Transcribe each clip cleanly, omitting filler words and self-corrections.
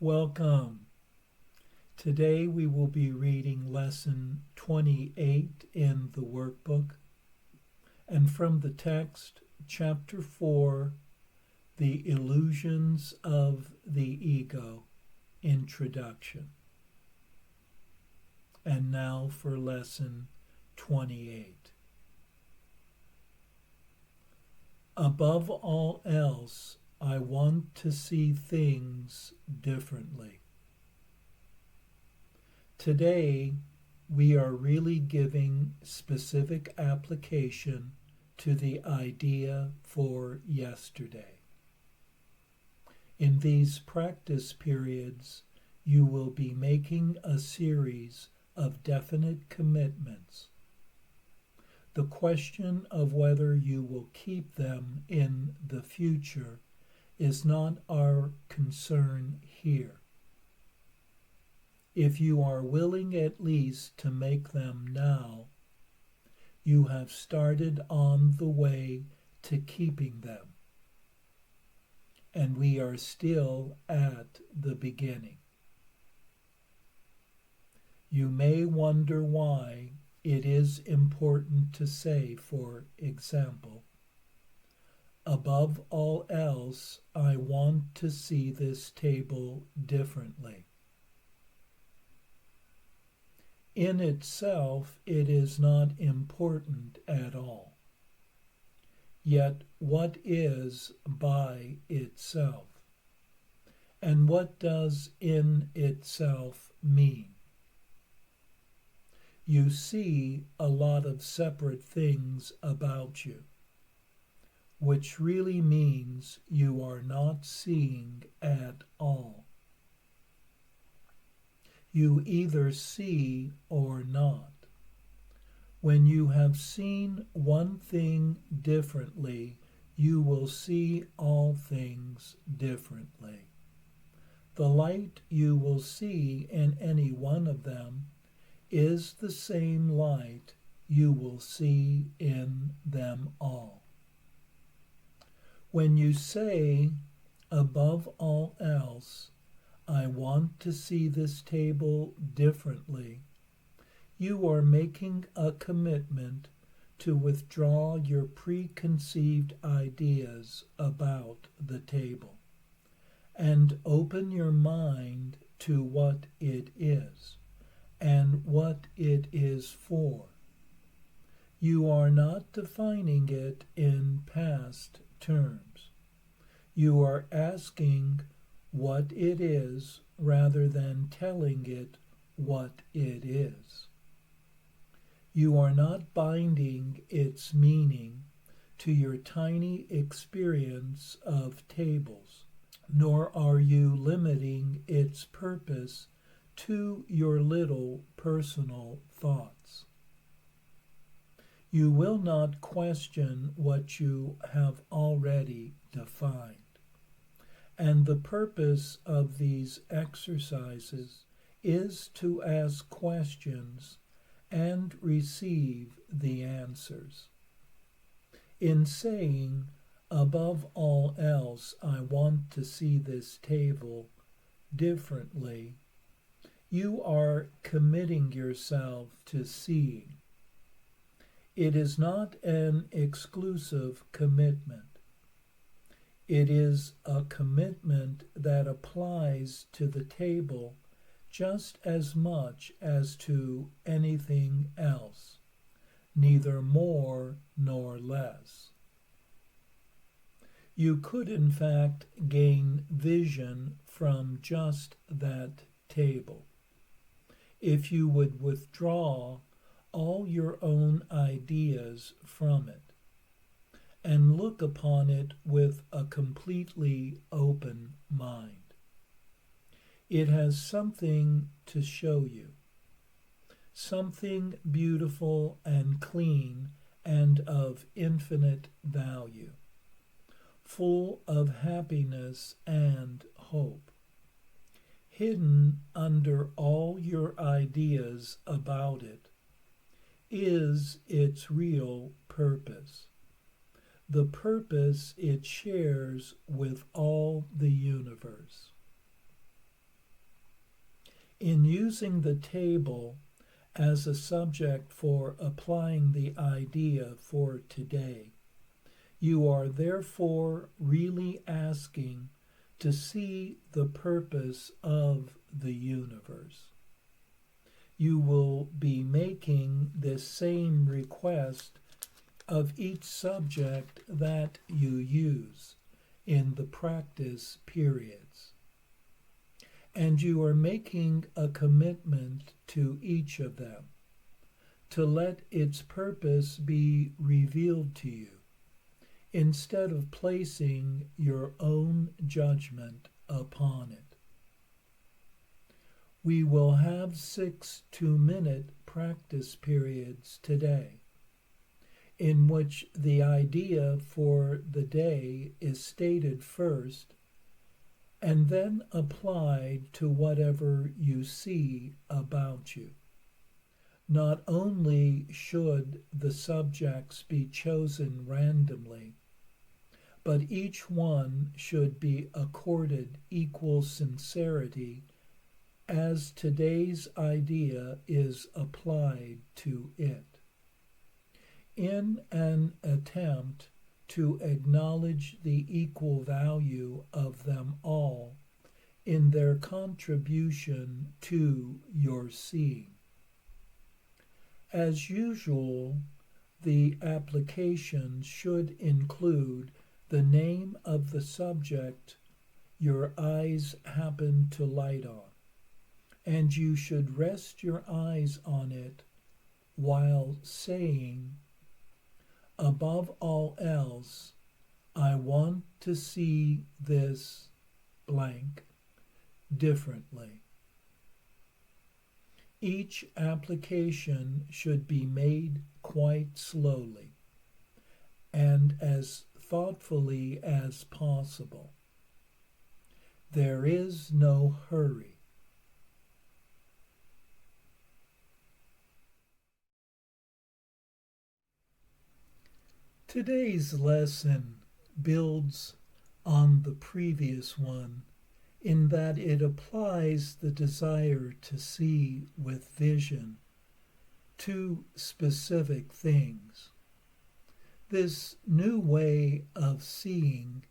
Welcome. Today we will be reading Lesson 28 in the workbook, and from the text, Chapter 4, The Illusions of the Ego, Introduction. And now for Lesson 28. Above all else, I want to see things differently. Today, we are really giving specific application to the idea for yesterday. In these practice periods, you will be making a series of definite commitments. The question of whether you will keep them in the future is not our concern here. If you are willing at least to make them now, you have started on the way to keeping them, and we are still at the beginning. You may wonder why it is important to say, for example, above all else, I want to see this table differently. In itself, it is not important at all. Yet, what is by itself? And what does in itself mean? You see a lot of separate things about you, which really means you are not seeing at all. You either see or not. When you have seen one thing differently, you will see all things differently. The light you will see in any one of them is the same light you will see in them all. When you say, above all else, I want to see this table differently, you are making a commitment to withdraw your preconceived ideas about the table and open your mind to what it is and what it is for. You are not defining it in past terms. You are asking what it is rather than telling it what it is. You are not binding its meaning to your tiny experience of tables, nor are you limiting its purpose to your little personal thoughts. You will not question what you have already defined. And the purpose of these exercises is to ask questions and receive the answers. In saying, above all else, I want to see this table differently, you are committing yourself to seeing. It is not an exclusive commitment. It is a commitment that applies to the table just as much as to anything else, neither more nor less. You could in fact gain vision from just that table if you would withdraw all your own ideas from it and look upon it with a completely open mind. It has something to show you, something beautiful and clean and of infinite value, full of happiness and hope. Hidden under all your ideas about it is its real purpose, the purpose it shares with all the universe. In using the table as a subject for applying the idea for today, you are therefore really asking to see the purpose of the universe. You will be making this same request of each subject that you use in the practice periods. And you are making a commitment to each of them to let its purpose be revealed to you, instead of placing your own judgment upon it. We will have 6 2-minute practice periods today, in which the idea for the day is stated first and then applied to whatever you see about you. Not only should the subjects be chosen randomly, but each one should be accorded equal sincerity as today's idea is applied to it, in an attempt to acknowledge the equal value of them all in their contribution to your seeing. As usual, the application should include the name of the subject your eyes happen to light on, and you should rest your eyes on it while saying, "Above all else, I want to see this blank differently." Each application should be made quite slowly and as thoughtfully as possible. There is no hurry. Today's lesson builds on the previous one in that it applies the desire to see with vision to specific things. This new way of seeing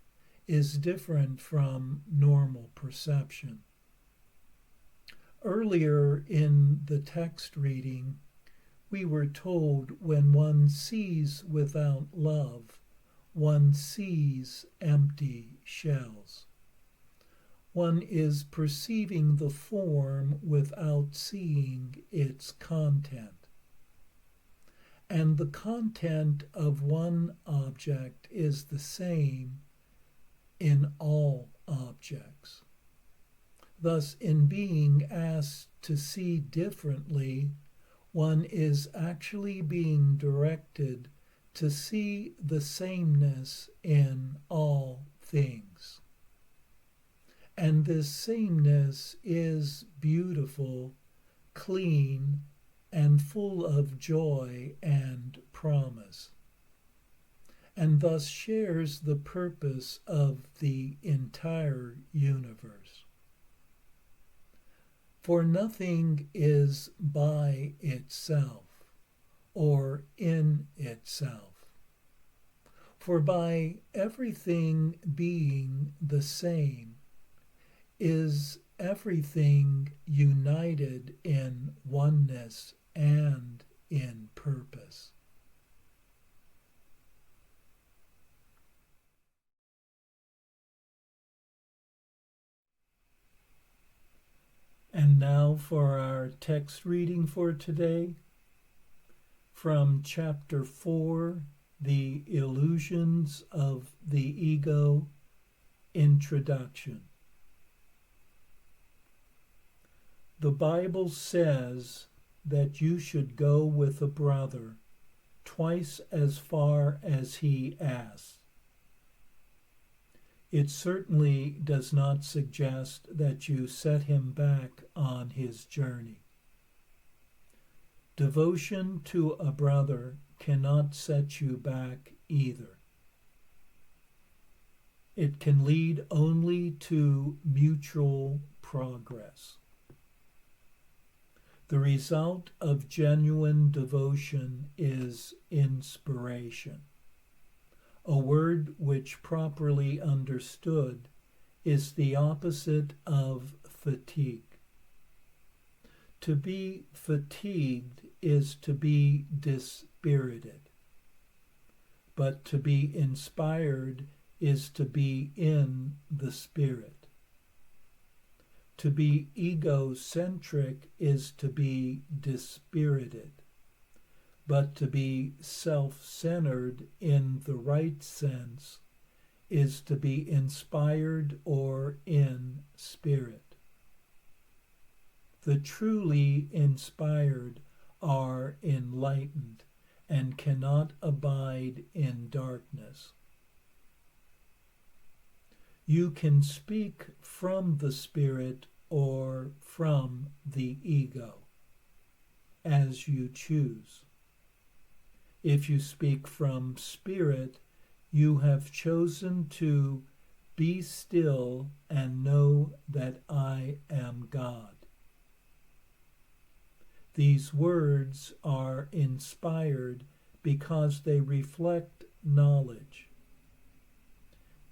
is different from normal perception. Earlier in the text reading, we were told when one sees without love, one sees empty shells. One is perceiving the form without seeing its content. And the content of one object is the same in all objects. Thus, in being asked to see differently, one is actually being directed to see the sameness in all things. And this sameness is beautiful, clean, and full of joy and promise, and thus shares the purpose of the entire universe. For nothing is by itself or in itself. For by everything being the same is everything united in oneness and in purpose. And now for our text reading for today, from chapter 4, The Illusions of the Ego, Introduction. The Bible says that you should go with a brother twice as far as he asks. It certainly does not suggest that you set him back on his journey. Devotion to a brother cannot set you back either. It can lead only to mutual progress. The result of genuine devotion is inspiration, a word which, properly understood, is the opposite of fatigue. To be fatigued is to be dispirited, but to be inspired is to be in the Spirit. To be egocentric is to be dispirited, but to be self-centered in the right sense is to be inspired or in spirit. The truly inspired are enlightened and cannot abide in darkness. You can speak from the Spirit or from the ego, as you choose. If you speak from Spirit, you have chosen to be still and know that I am God. These words are inspired because they reflect knowledge.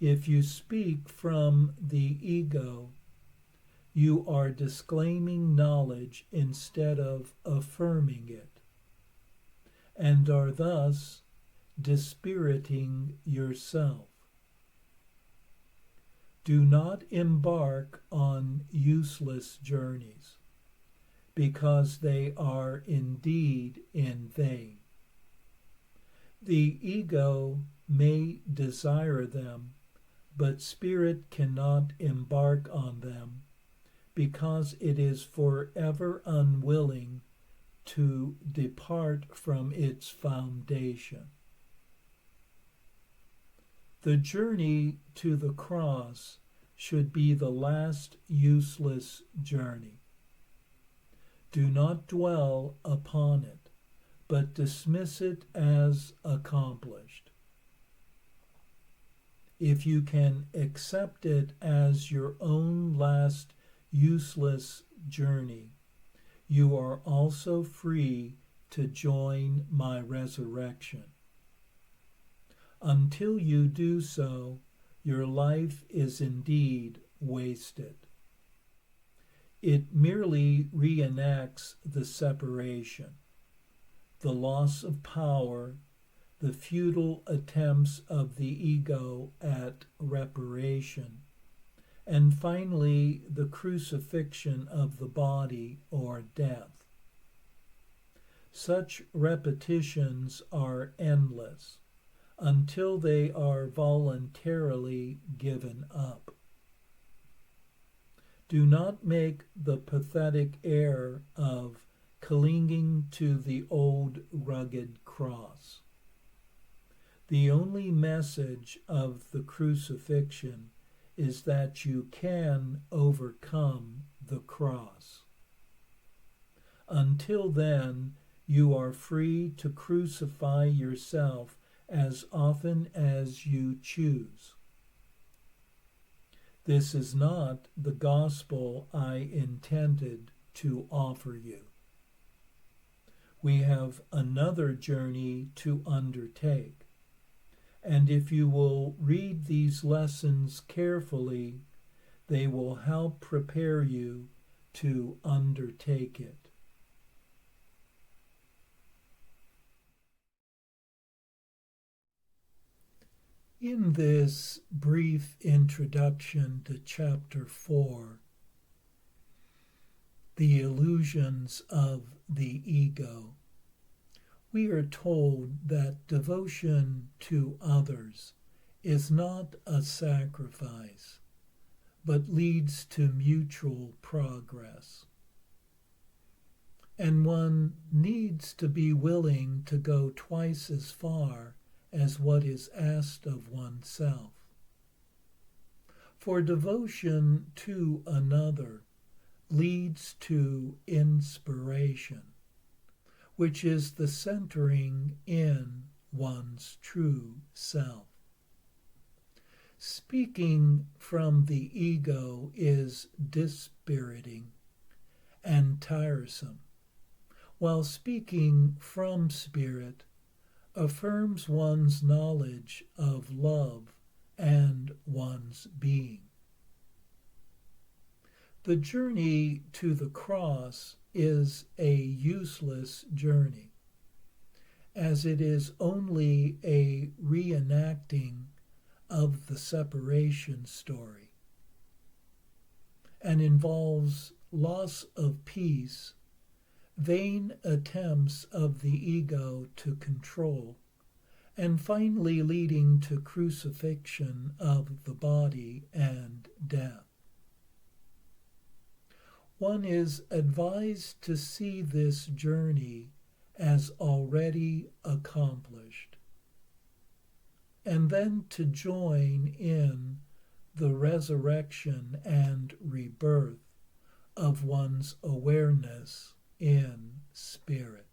If you speak from the ego, you are disclaiming knowledge instead of affirming it, and are thus dispiriting yourself. Do not embark on useless journeys, because they are indeed in vain. The ego may desire them, but spirit cannot embark on them, because it is forever unwilling to depart from its foundation. The journey to the cross should be the last useless journey. Do not dwell upon it, but dismiss it as accomplished. If you can accept it as your own last useless journey, you are also free to join my resurrection. Until you do so, your life is indeed wasted. It merely reenacts the separation, the loss of power, the futile attempts of the ego at reparation, and finally the crucifixion of the body or death. Such repetitions are endless until they are voluntarily given up. Do not make the pathetic error of clinging to the old rugged cross. The only message of the crucifixion is that you can overcome the cross. Until then, you are free to crucify yourself as often as you choose. This is not the gospel I intended to offer you. We have another journey to undertake, and if you will read these lessons carefully, they will help prepare you to undertake it. In this brief introduction to Chapter 4, The Illusions of the Ego, we are told that devotion to others is not a sacrifice, but leads to mutual progress. And one needs to be willing to go twice as far as what is asked of oneself. For devotion to another leads to inspiration, which is the centering in one's true self. Speaking from the ego is dispiriting and tiresome, while speaking from spirit, affirms one's knowledge of love and one's being. The journey to the cross is a useless journey, as it is only a reenacting of the separation story, and involves loss of peace, vain attempts of the ego to control, and finally leading to crucifixion of the body and death. One is advised to see this journey as already accomplished, and then to join in the resurrection and rebirth of one's awareness in spirit.